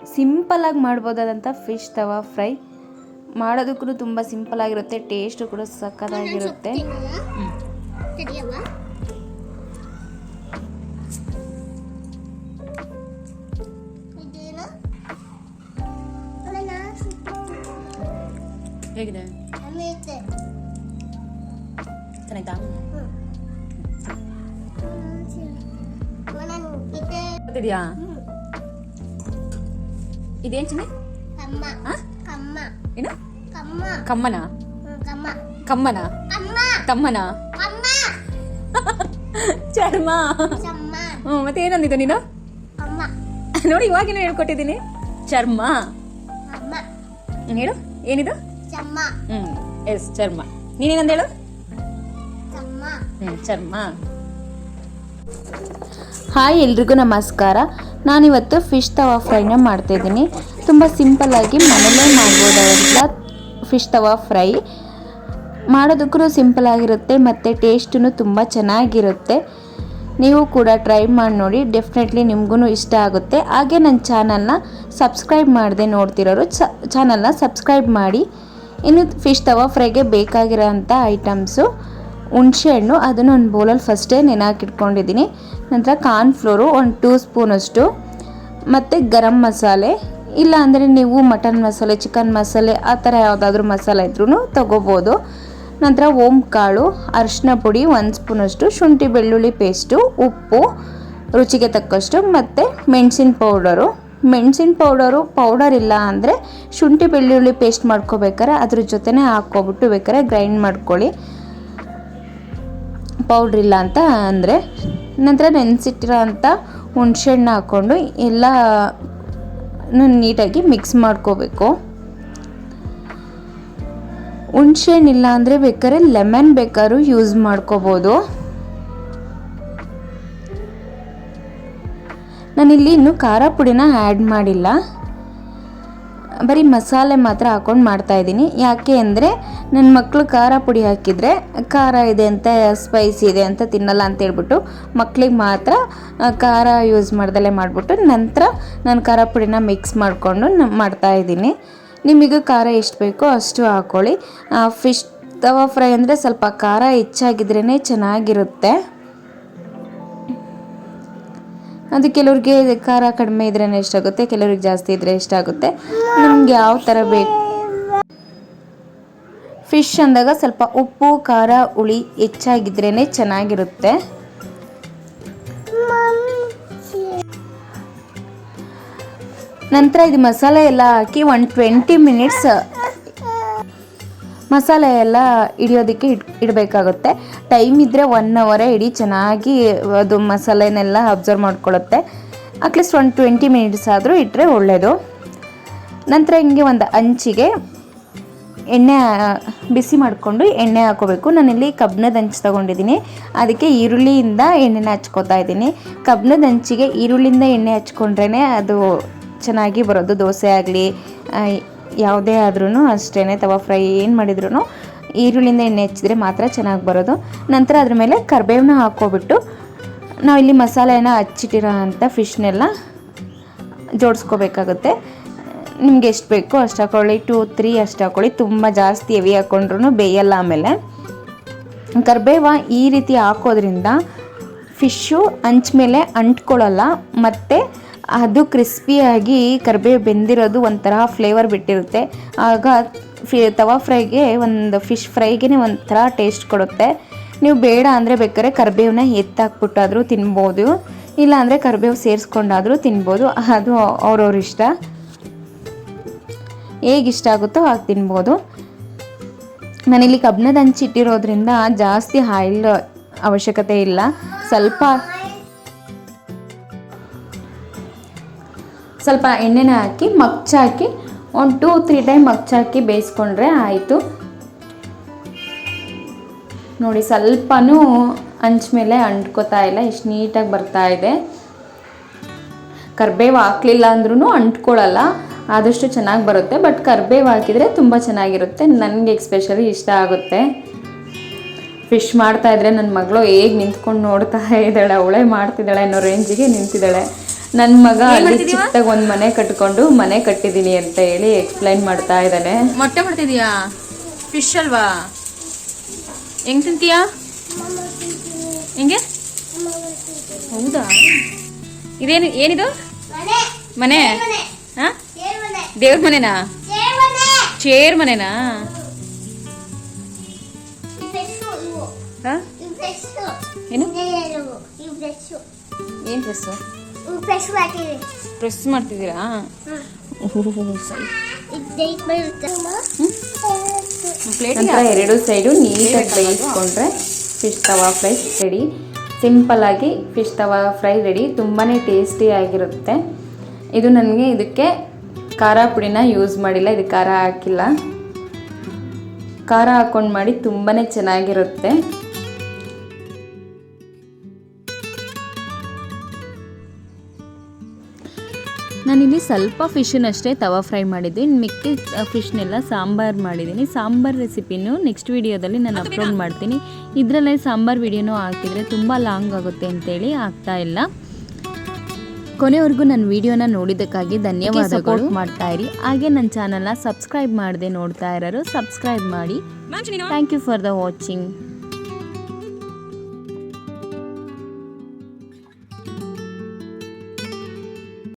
ಸಿಂಪಲಾಗಿ ಮಾಡ್ಬೋದಾದಂಥ ಫಿಶ್ ತವಾ ಫ್ರೈ. ಮಾಡೋದಕ್ಕೂ ತುಂಬ ಸಿಂಪಲ್ ಆಗಿರುತ್ತೆ, ಟೇಸ್ಟು ಕೂಡ ಸಕ್ಕತ್ತಾಗಿರುತ್ತೆ. ಹೇಗಿದೆ? ಚೆನ್ನಾಯ್ತಾ? ಇದೆಯಾ? ಇದೇನು ಚಿನ್ನಿ? ಏನು? ಕಮ್ಮನ? ಕಮ್ಮನ? ತಮ್ಮನ? ಚರ್ಮ. ಮತ್ತೆ ಏನಂದಿದ್ದು ನೀನು? ನೋಡಿ ಇವಾಗಿನ ಹೇಳ್ಕೊಟ್ಟಿದ್ದೀನಿ. ಚರ್ಮ ಹೇಳು. ಏನಿದು? ಎಸ್ ಚರ್ಮ. ನೀನೇನಂದ ಹೇಳು? ಚರ್ಮ. ಹಾಯ್, ಎಲ್ರಿಗೂ ನಮಸ್ಕಾರ. ನಾನಿವತ್ತು ಫಿಶ್ ತವಾ ಫ್ರೈನ ಮಾಡ್ತಾಯಿದ್ದೀನಿ. ತುಂಬ ಸಿಂಪಲ್ಲಾಗಿ ಮನೇಲೇ ಮಾಡ್ಬೋದಾದಂಥ ಫಿಶ್ ತವಾ ಫ್ರೈ. ಮಾಡೋದಕ್ಕೂ ಸಿಂಪಲ್ಲಾಗಿರುತ್ತೆ ಮತ್ತು ಟೇಸ್ಟೂ ತುಂಬ ಚೆನ್ನಾಗಿರುತ್ತೆ. ನೀವು ಕೂಡ ಟ್ರೈ ಮಾಡಿ ನೋಡಿ, ಡೆಫಿನೆಟ್ಲಿ ನಿಮಗೂ ಇಷ್ಟ ಆಗುತ್ತೆ. ಹಾಗೆ ನನ್ನ ಚಾನಲ್ನ ಸಬ್ಸ್ಕ್ರೈಬ್ ಮಾಡದೆ ನೋಡ್ತಿರೋರು ಚಾನಲ್ನ ಸಬ್ಸ್ಕ್ರೈಬ್ ಮಾಡಿ. ಇನ್ನು ಫಿಶ್ ತವಾ ಫ್ರೈಗೆ ಬೇಕಾಗಿರೋಂಥ ಐಟಮ್ಸು: ಹುಣಸೆಹಣ್ಣು, ಅದನ್ನು ಒಂದು ಬೌಲಲ್ಲಿ ಫಸ್ಟೇ ನೆನೆಹಾಕಿಟ್ಕೊಂಡಿದ್ದೀನಿ. ನಂತರ ಕಾರ್ನ್ಫ್ಲೋರು 1 2 ಸ್ಪೂನಷ್ಟು, ಮತ್ತು ಗರಂ ಮಸಾಲೆ, ಇಲ್ಲ ಅಂದರೆ ನೀವು ಮಟನ್ ಮಸಾಲೆ, ಚಿಕನ್ ಮಸಾಲೆ ಆ ಥರ ಯಾವುದಾದ್ರೂ ಮಸಾಲೆ ಇದ್ರೂ ತೊಗೋಬೋದು. ನಂತರ ಓಂ ಕಾಳು, ಅರಿಶಿನ ಪುಡಿ 1 ಸ್ಪೂನಷ್ಟು, ಶುಂಠಿ ಬೆಳ್ಳುಳ್ಳಿ ಪೇಸ್ಟು, ಉಪ್ಪು ರುಚಿಗೆ ತಕ್ಕಷ್ಟು, ಮತ್ತು ಮೆಣಸಿನ ಪೌಡರ್ ಇಲ್ಲ ಅಂದರೆ ಶುಂಠಿ ಬೆಳ್ಳುಳ್ಳಿ ಪೇಸ್ಟ್ ಮಾಡ್ಕೋಬೇಕಾರೆ ಅದ್ರ ಜೊತೆನೇ ಹಾಕ್ಕೊಬಿಟ್ಟು ಬೇಕಾದ್ರೆ ಗ್ರೈಂಡ್ ಮಾಡ್ಕೊಳ್ಳಿ, ಪೌಡ್ರ್ ಇಲ್ಲ ಅಂತ ಅಂದರೆ. ನಂತರ ನೆನೆಸಿಟ್ಟಿರೋ ಅಂಥ ಹುಣಸೆಹಣ್ಣು ಹಾಕ್ಕೊಂಡು ಎಲ್ಲ ನೀಟಾಗಿ ಮಿಕ್ಸ್ ಮಾಡ್ಕೋಬೇಕು. ಹುಣಸೆಹಣ್ಣಿಲ್ಲ ಅಂದರೆ ಬೇಕಾದ್ರೆ ಲೆಮನ್ ಬೇಕಾದ್ರೂ ಯೂಸ್ ಮಾಡ್ಕೋಬೋದು. ನಾನಿಲ್ಲಿ ಇನ್ನೂ ಖಾರ ಪುಡಿನ ಆ್ಯಡ್ ಮಾಡಿಲ್ಲ, ಬರೀ ಮಸಾಲೆ ಮಾತ್ರ ಹಾಕ್ಕೊಂಡು ಮಾಡ್ತಾಯಿದ್ದೀನಿ. ಯಾಕೆ ಅಂದರೆ ನನ್ನ ಮಕ್ಕಳು ಖಾರ ಪುಡಿ ಹಾಕಿದರೆ ಖಾರ ಇದೆ ಅಂತ, ಸ್ಪೈಸಿ ಇದೆ ಅಂತ ತಿನ್ನಲ್ಲ ಅಂತೇಳ್ಬಿಟ್ಟು ಮಕ್ಕಳಿಗೆ ಮಾತ್ರ ಖಾರ ಯೂಸ್ ಮಾಡ್ದಲೇ ಮಾಡಿಬಿಟ್ಟು ನಂತರ ನಾನು ಖಾರ ಪುಡಿನ ಮಿಕ್ಸ್ ಮಾಡಿಕೊಂಡು ಮಾಡ್ತಾಯಿದ್ದೀನಿ. ನಿಮಗೆ ಖಾರ ಎಷ್ಟು ಬೇಕೋ ಅಷ್ಟು ಹಾಕ್ಕೊಳ್ಳಿ. ಫಿಶ್ ತವಾ ಫ್ರೈ ಅಂದರೆ ಸ್ವಲ್ಪ ಖಾರ ಹೆಚ್ಚಾಗಿದ್ರೇ ಚೆನ್ನಾಗಿರುತ್ತೆ. ಅದು ಕೆಲವ್ರಿಗೆ ಖಾರ ಕಡಿಮೆ ಇದ್ರೇ ಇಷ್ಟ ಆಗುತ್ತೆ, ಕೆಲವ್ರಿಗೆ ಜಾಸ್ತಿ ಇದ್ದರೆ ಇಷ್ಟ ಆಗುತ್ತೆ. ನಿಮ್ಗೆ ಯಾವ ಥರ ಬೇಕು. ಫಿಶ್ ಅಂದಾಗ ಸ್ವಲ್ಪ ಉಪ್ಪು ಖಾರ ಹುಳಿ ಹೆಚ್ಚಾಗಿದ್ರೇ ಚೆನ್ನಾಗಿರುತ್ತೆ. ನಂತರ ಇದು ಮಸಾಲೆ ಎಲ್ಲ ಹಾಕಿ 20 ಮಿನಿಟ್ಸ್ ಮಸಾಲೆ ಎಲ್ಲ ಹಿಡಿಯೋದಕ್ಕೆ ಇಡಬೇಕಾಗುತ್ತೆ. ಟೈಮ್ ಇದ್ದರೆ 1 ಅವರೇ ಇಡೀ ಚೆನ್ನಾಗಿ ಅದು ಮಸಾಲೆನೆಲ್ಲ ಅಬ್ಸರ್ವ್ ಮಾಡ್ಕೊಳ್ಳುತ್ತೆ. ಅಟ್ಲೀಸ್ಟ್ 20 ಮಿನಿಟ್ಸ್ ಆದರೂ ಇಟ್ಟರೆ ಒಳ್ಳೆಯದು. ನಂತರ ಹಿಂಗೆ ಒಂದು ಹಂಚಿಗೆ ಎಣ್ಣೆ ಬಿಸಿ ಮಾಡಿಕೊಂಡು ಎಣ್ಣೆ ಹಾಕೋಬೇಕು. ನಾನಿಲ್ಲಿ ಕಬ್ಬಿಣದ ಹಂಚು ತೊಗೊಂಡಿದ್ದೀನಿ, ಅದಕ್ಕೆ ಈರುಳ್ಳಿಯಿಂದ ಎಣ್ಣೆನ ಹಚ್ಕೋತಾ ಇದ್ದೀನಿ. ಕಬ್ಬಿಣದ ಹಂಚಿಗೆ ಈರುಳ್ಳಿಯಿಂದ ಎಣ್ಣೆ ಹಚ್ಕೊಂಡ್ರೇ ಅದು ಚೆನ್ನಾಗಿ ಬರೋದು. ದೋಸೆ ಆಗಲಿ ಯಾವುದೇ ಆದ್ರೂ ಅಷ್ಟೇ, ತವಾ ಫ್ರೈ ಏನು ಮಾಡಿದ್ರು ಈರುಳ್ಳಿಯಿಂದ ಎಣ್ಣೆ ಹಚ್ಚಿದ್ರೆ ಮಾತ್ರ ಚೆನ್ನಾಗಿ ಬರೋದು. ನಂತರ ಅದ್ರ ಮೇಲೆ ಕರಿಬೇವನ್ನ ಹಾಕ್ಕೊಬಿಟ್ಟು ನಾವಿಲ್ಲಿ ಮಸಾಲೆನ ಹಚ್ಚಿಟ್ಟಿರೋ ಅಂಥ ಫಿಶ್ನೆಲ್ಲ ಜೋಡಿಸ್ಕೋಬೇಕಾಗುತ್ತೆ. ನಿಮ್ಗೆ ಎಷ್ಟು ಬೇಕೋ ಅಷ್ಟು ಹಾಕ್ಕೊಳ್ಳಿ, 2 3 ಅಷ್ಟು ಹಾಕ್ಕೊಳ್ಳಿ. ತುಂಬ ಜಾಸ್ತಿ ಹೆವಿ ಹಾಕ್ಕೊಂಡ್ರೂ ಬೇಯಲ್ಲ. ಆಮೇಲೆ ಕರಿಬೇವ ಈ ರೀತಿ ಹಾಕೋದ್ರಿಂದ ಫಿಶ್ಶು ಹಂಚ ಮೇಲೆ ಅಂಟ್ಕೊಳ್ಳಲ್ಲ, ಮತ್ತು ಅದು ಕ್ರಿಸ್ಪಿಯಾಗಿ ಕರಿಬೇವು ಬೆಂದಿರೋದು ಒಂಥರ ಫ್ಲೇವರ್ ಬಿಟ್ಟಿರುತ್ತೆ. ಆಗ ತವಾ ಫ್ರೈಗೆ, ಒಂದು ಫಿಶ್ ಫ್ರೈಗೆ ಒಂಥರ ಟೇಸ್ಟ್ ಕೊಡುತ್ತೆ. ನೀವು ಬೇಡ ಅಂದರೆ ಬೇಕಾದ್ರೆ ಕರಿಬೇವನ್ನ ಎತ್ತಾಕ್ಬಿಟ್ಟಾದರೂ ತಿನ್ಬೋದು, ಇಲ್ಲಾಂದರೆ ಕರಿಬೇವು ಸೇರಿಸ್ಕೊಂಡಾದರೂ ತಿನ್ಬೋದು. ಅದು ಅವ್ರವ್ರ ಇಷ್ಟ, ಹೇಗಿಷ್ಟ ಆಗುತ್ತೋ ಹಾಗೆ ತಿನ್ಬೋದು. ನಾನಿಲ್ಲಿ ಕಬ್ಬಿಣದ ಹಂಚು ಇಟ್ಟಿರೋದ್ರಿಂದ ಜಾಸ್ತಿ ಆಯಿಲ್ ಅವಶ್ಯಕತೆ ಇಲ್ಲ. ಸ್ವಲ್ಪ ಎಣ್ಣೆನ ಹಾಕಿ ಮಗ್ಚಾಕಿ 1 2 3 ಟೈಮ್ ಮಗ್ಚಾಕಿ ಬೇಯಿಸ್ಕೊಂಡ್ರೆ ಆಯಿತು. ನೋಡಿ, ಸ್ವಲ್ಪನೂ ಹಂಚ್ ಮೇಲೆ ಅಂಟ್ಕೋತಾ ಇಲ್ಲ, ಎಷ್ಟು ನೀಟಾಗಿ ಬರ್ತಾ ಇದೆ. ಕರಿಬೇವು ಹಾಕಲಿಲ್ಲ ಅಂದ್ರೂ ಅಂಟ್ಕೊಳ್ಳಲ್ಲ, ಆದಷ್ಟು ಚೆನ್ನಾಗಿ ಬರುತ್ತೆ. ಬಟ್ ಕರಿಬೇವು ಹಾಕಿದರೆ ತುಂಬ ಚೆನ್ನಾಗಿರುತ್ತೆ. ನನಗೆ ಎಸ್ಪೆಷಲಿ ಇಷ್ಟ ಆಗುತ್ತೆ. ಫಿಶ್ ಮಾಡ್ತಾಯಿದ್ರೆ ನನ್ನ ಮಗಳು ಹೇಗೆ ನಿಂತ್ಕೊಂಡು ನೋಡ್ತಾ ಇದ್ದಾಳೆ, ಅವಳೇ ಮಾಡ್ತಿದ್ದಾಳೆ ಅನ್ನೋ ರೇಂಜಿಗೆ ನಿಂತಿದ್ದಾಳೆ. ನನ್ನ ಮಗ ಅಲ್ಲಿ ಚಿಕ್ಕದಾಗ ಒಂದು ಮನೆ ಕಟ್ಕೊಂಡು ಮನೆ ಕಟ್ಟಿದ್ದೀನಿ ಅಂತ ಹೇಳಿ ಎಕ್ಸ್ಪ್ಲೈನ್ ಮಾಡ್ತಾ ಇದ್ದಾನೆ. ಮೊಟ್ಟೆ ಮಾಡ್ತಿದ್ಯಾ? ಫಿಶ್ ಅಲ್ವಾ? ಹೆಂಗ್ ತಿಂತೀಯಾ? ಹೆಂಗೆ? ಹೌದಾ? ಇದೇನು ಏನಿದು ಮನೆ? ಹಾ, ದೇವ್ರ ಮನೆನಾ? ಚೇರ್ ಮನೆನಾ? ಏನು ಏನು ಪ್ರೆಸ್ ಮಾಡ್ತಿದ್ದೀರಾ? ನಂತರ ಎರಡು ಸೈಡು ನೀಟಾಗಿ ಬೇಯಿಸ್ಕೊಂಡ್ರೆ ಫಿಶ್ ತವಾ ಫ್ರೈ ರೆಡಿ. ಸಿಂಪಲ್ಲಾಗಿ ಫಿಶ್ ತವಾ ಫ್ರೈ ರೆಡಿ. ತುಂಬಾ ಟೇಸ್ಟಿಯಾಗಿರುತ್ತೆ. ಇದು ನನಗೆ ಇದಕ್ಕೆ ಖಾರ ಪುಡಿನ ಯೂಸ್ ಮಾಡಿಲ್ಲ, ಇದಕ್ಕೆ ಖಾರ ಹಾಕಿಲ್ಲ. ಖಾರ ಹಾಕ್ಕೊಂಡು ಮಾಡಿ ತುಂಬಾ ಚೆನ್ನಾಗಿರುತ್ತೆ. ನಾನಿಲ್ಲಿ ಸ್ವಲ್ಪ ಫಿಶನ್ನಷ್ಟೇ ತವಾ ಫ್ರೈ ಮಾಡಿದ್ದೆ. ಮಿಕ್ಕಿದ ಫಿಶ್ನೆಲ್ಲ ಸಾಂಬಾರು ಮಾಡಿದ್ದೀನಿ. ಸಾಂಬಾರು ರೆಸಿಪಿನೂ ನೆಕ್ಸ್ಟ್ ವೀಡಿಯೋದಲ್ಲಿ ನಾನು ಅಪ್ಲೋಡ್ ಮಾಡ್ತೀನಿ. ಇದರಲ್ಲೇ ಸಾಂಬಾರು ವೀಡಿಯೋನೂ ಹಾಕಿದರೆ ತುಂಬ ಲಾಂಗ್ ಆಗುತ್ತೆ ಅಂತೇಳಿ ಆಗ್ತಾ ಇಲ್ಲ. ಕೊನೆವರೆಗೂ ನನ್ನ ವೀಡಿಯೋನ ನೋಡಿದ್ದಕ್ಕಾಗಿ ಧನ್ಯವಾದಗಳು. ಮಾಡ್ತಾಯಿರಿ. ಹಾಗೆ ನನ್ನ ಚಾನಲ್ನ ಸಬ್ಸ್ಕ್ರೈಬ್ ಮಾಡದೆ ನೋಡ್ತಾ ಇರೋರು ಸಬ್ಸ್ಕ್ರೈಬ್ ಮಾಡಿ. Thank you for the watching.